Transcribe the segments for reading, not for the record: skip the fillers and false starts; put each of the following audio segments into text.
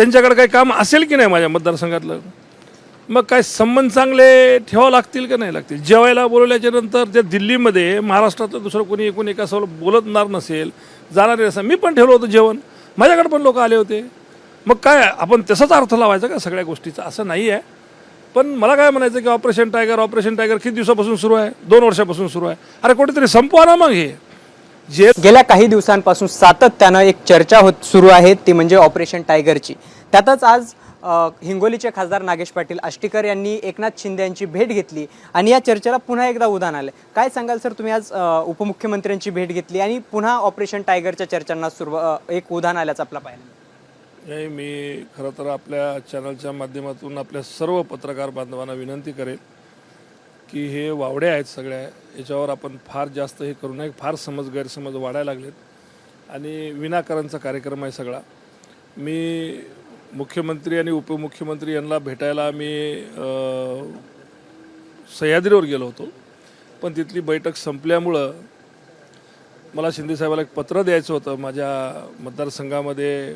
त्यांच्याकडे काही काम असेल की नाही माझ्या मतदारसंघातलं, मग काय संबंध चांगले ठेवावं लागतील का नाही लागतील. जेवायला बोलवल्याच्या नंतर त्या दिल्लीमध्ये महाराष्ट्रातलं दुसरं कोणी एकूण एकासोबत बोलतणार नसेल, जाणारे नसेल. मी पण ठेवलं होतं जेवण, माझ्याकडे पण लोक आले होते. मग काय आपण तसाच अर्थ लावायचा का सगळ्या गोष्टीचा, असं नाही आहे. पण मला काय म्हणायचं की ऑपरेशन टायगर किती दिवसापासून सुरू आहे, 2 वर्षापासून सुरू आहे. अरे कुठेतरी संपवा ना मग. हे जे गेल्या काही दिवसांपासून सातत्यानं एक चर्चा सुरू आहे ती म्हणजे ऑपरेशन टायगरची. त्यातच आज हिंगोलीचे खासदार नागेश पाटील आष्टीकर यांनी एकनाथ शिंदे यांची भेट घेतली आणि या चर्चेला पुन्हा एकदा उधाण आले. काय सांगाल सर, तुम्ही आज उपमुख्यमंत्र्यांची भेट घेतली आणि पुन्हा ऑपरेशन टायगरच्या चर्चांना एक उधाण आल्याचं आपला पाहिलं. मी खरं तर आपल्या चॅनलच्या माध्यमातून आपल्या सर्व पत्रकार बांधवांना विनंती करेल की हे वावडे आहेत सगळ्या, याच्यावर आपण फार जास्त हे करू नये. फार गैरसमज वाढायला लागलेत आणि विनाकारणचा कार्यक्रम आहे सगळा. मी मुख्यमंत्री आणि उपमुख्यमंत्री यांना भेटायला मी सह्याद्रीवर गेलो होतो, पण तिथली बैठक संपल्यामुळं मला शिंदेसाहेबाला एक पत्र द्यायचं होतं. माझ्या मतदारसंघामध्ये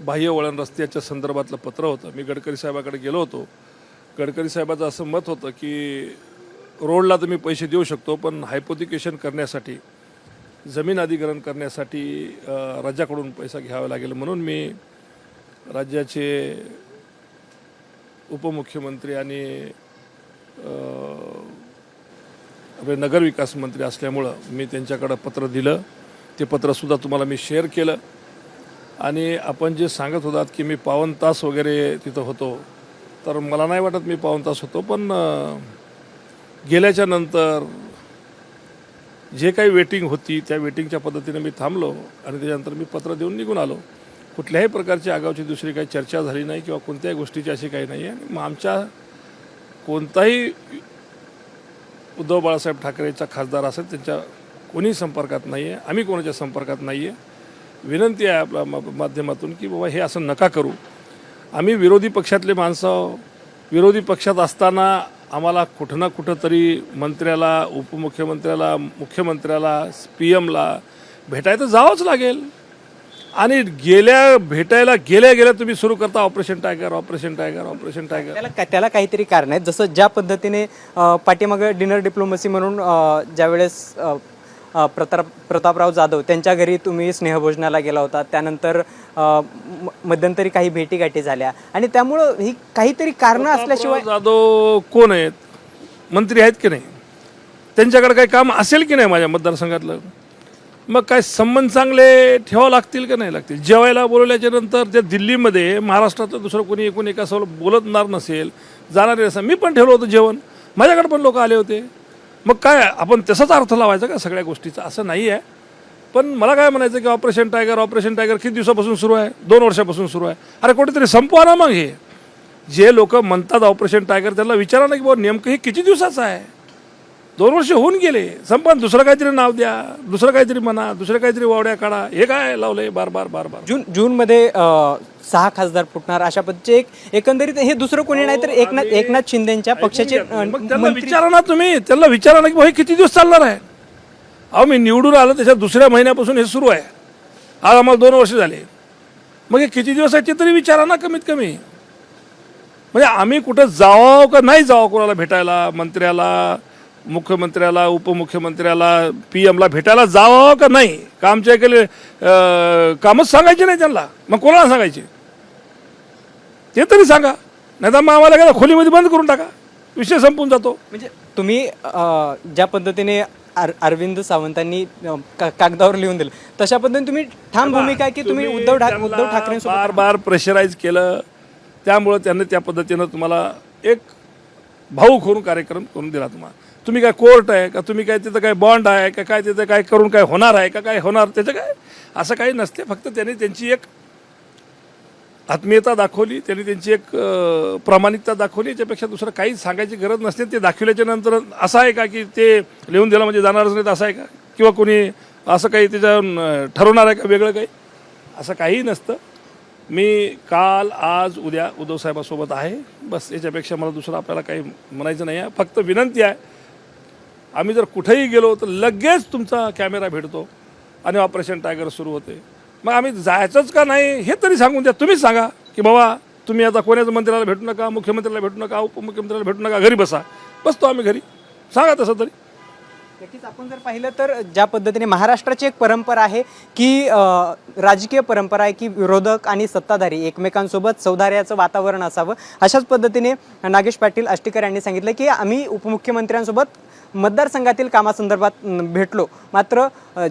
बाह्य वळण रस्त्याच्या संदर्भातलं पत्र होतं. मी गडकरी साहेबाकडे गेलो होतो. गडकरी साहेबाचं असं मत होतं की रोडला तर मी पैसे देऊ शकतो, पण हायपोथिकेशन करण्यासाठी, जमीन अधिग्रहण करण्यासाठी राज्याकडून पैसा घ्यावा लागेल. म्हणून मी राज्याचे उपमुख्यमंत्री आणि नगरविकास मंत्री असल्यामुळं मी त्यांच्याकडं पत्र दिलं. ते पत्रसुद्धा तुम्हाला मी शेअर केलं. आणि आपण जे सांगत होतात की मी 52 तास वगैरे तिथं होतो, तर मला नाही वाटत मी 52 तास होतो. पण गेल्याच्या नंतर जे काही वेटिंग होती त्या वेटिंगच्या पद्धतीने मी थांबलो आणि त्याच्यानंतर मी पत्र देऊन निघून आलो. कुठल्याही प्रकारची आगावची दुसरी काही चर्चा झाली नाही किंवा कोणत्याही गोष्टीची अशी काही नाही आहे. मग आमच्या कोणताही उद्धव बाळासाहेब ठाकरेचा खासदार असेल त्यांच्या कोणी संपर्कात नाही आहे, आम्ही कोणाच्या संपर्कात नाही आहे. विनंती आहे आपल्या माध्यमातून की बाबा हे असं नका करू. आम्ही विरोधी पक्षातले माणसं, विरोधी पक्षात असताना आम्हाला कुठं ना कुठं तरी मंत्र्याला, उपमुख्यमंत्र्याला, मुख्यमंत्र्याला, PM-ला भेटायचं जावंच लागेल. आणि भेटायला गेल्या तुम्ही सुरू करता ऑपरेशन टायगर. त्याला काहीतरी कारण आहे. जसं ज्या पद्धतीने पाठीमागं डिनर डिप्लोमसी म्हणून ज्यावेळेस प्रतापराव जाधव त्यांच्या घरी तुम्ही स्नेहभोजनाला गेला होता, त्यानंतर मध्यंतरी काही भेटीगाठी झाल्या आणि त्यामुळं ही काहीतरी कारणं असल्याशिवाय. जाधव कोण आहेत, मंत्री आहेत की नाही, त्यांच्याकडे काही काम असेल की नाही माझ्या मतदारसंघातलं, मग काय संबंध चांगले ठेवावं लागतील का नाही लागतील. जेवायला बोलवल्याच्या नंतर त्या दिल्लीमध्ये महाराष्ट्रातलं दुसरं कोणी एकूण एकासोबत बोलतणार नसेल, जाणारे नसेल. मी पण ठेवलं होतं जेवण, माझ्याकडे पण लोक आले होते. मग काय आपण तसाच अर्थ लावायचा का सगळ्या गोष्टीचा, असं नाही आहे. पण मला काय म्हणायचं की ऑपरेशन टायगर किती दिवसापासून सुरू आहे, 2 वर्षापासून सुरू आहे. अरे कुठेतरी संपवा ना मग. हे जे लोक म्हणतात ऑपरेशन टायगर त्यांना विचारा ना की बाबा नेमकं हे किती दिवसाचं आहे. 2 वर्ष होऊन गेले, संपा. दुसरं काहीतरी नाव द्या, दुसरं काहीतरी म्हणा, दुसरं काहीतरी वावड्या काढा. हे काय लावलंय बार बार. जूनमध्ये 6 खासदार फुटणार अशा पद्धतीचे एकंदरीत हे दुसरं कोणी नाही तर एकनाथ शिंदेच्या पक्षाचे. त्यांना विचारा ना तुम्ही, त्यांना विचारा ना की हे किती दिवस चालणार आहे. अहो मी निवडून आलो त्याच्या दुसऱ्या महिन्यापासून हे सुरू आहे. आज आम्हाला 2 वर्ष झाले. मग हे किती दिवस आहे ते तरी विचारा ना कमीत कमी. म्हणजे आम्ही कुठं जावं का नाही जावं कोणाला भेटायला, मंत्र्याला, मुख्यमंत्र्याला, उपमुख्यमंत्र्याला, PM-ला भेटायला जावं का नाही का आमच्या इकडे कामच सांगायचे नाही त्यांना. मग कोणाला सांगायचे ते तरी सांगा, नाही तर मग आम्हाला काय खोलीमध्ये बंद करून टाका, विषय संपून जातो. म्हणजे तुम्ही ज्या पद्धतीने अरविंद सावंतांनी कागदावर लिहून दिलं तशा पद्धतीने तुम्ही ठाम भूमिका आहे की तुम्ही उद्धव ठाकरेंसोबत बार प्रेशराईज केलं, त्यामुळं त्यांनी त्या पद्धतीनं तुम्हाला एक भाऊ करून कार्यक्रम करून दिला. तुम्ही काय कोर्ट आहे का, तुम्ही काय तिथं काय बॉन्ड आहे का, काय तिथं काय करून काय होणार आहे का, काय होणार त्याचं काय, असं काही नसते. फक्त त्यांनी त्यांची एक आत्मीयता दाखवली, त्यांनी त्यांची एक प्रामाणिकता दाखवली. याच्यापेक्षा दुसरं काही सांगायची गरज नसते. ते दाखवल्याच्या नंतर असं आहे का की ते लिहून दिलं म्हणजे जाणारच नाहीत असं आहे का, किंवा कोणी असं काही त्याच्या ठरवणार आहे का वेगळं काही, असं काही नसतं. मी काल, आज, उद्या उद्धव साहेबांसोबत आहे, बस. याच्यापेक्षा मला दुसरं आपल्याला काही म्हणायचं नाही आहे. फक्त विनंती आहे, आम्ही जर कुठेही गेलो तर लगेच तुमचा कॅमेरा भेटतो आणि ऑपरेशन टायगर सुरू होते. मग आम्ही जायचंच का नाही हे तरी सांगून द्या. तुम्हीच सांगा की बाबा तुम्ही आता कोणाचं मंत्र्याला भेटू नका, मुख्यमंत्र्याला भेटू नका, उपमुख्यमंत्र्याला भेटू नका, घरी बसा. बसतो आम्ही घरी, सांगा तसं तरी. नक्कीच आपण जर पाहिलं तर ज्या पद्धतीने महाराष्ट्राची एक परंपरा आहे की राजकीय परंपरा आहे की विरोधक आणि सत्ताधारी एकमेकांसोबत सौहार्दाचं वातावरण असावं, अशाच पद्धतीने नागेश पाटील आष्टीकर यांनी सांगितलं की आम्ही उपमुख्यमंत्र्यांसोबत मतदारसंघातील कामासंदर्भात भेटलो, मात्र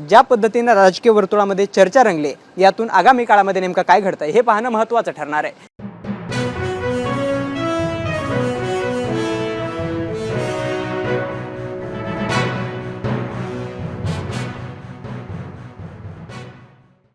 ज्या पद्धतीने राजकीय वर्तुळामध्ये चर्चा रंगली यातून आगामी काळामध्ये नेमकं काय घडतंय हे पाहणं महत्त्वाचं ठरणार आहे.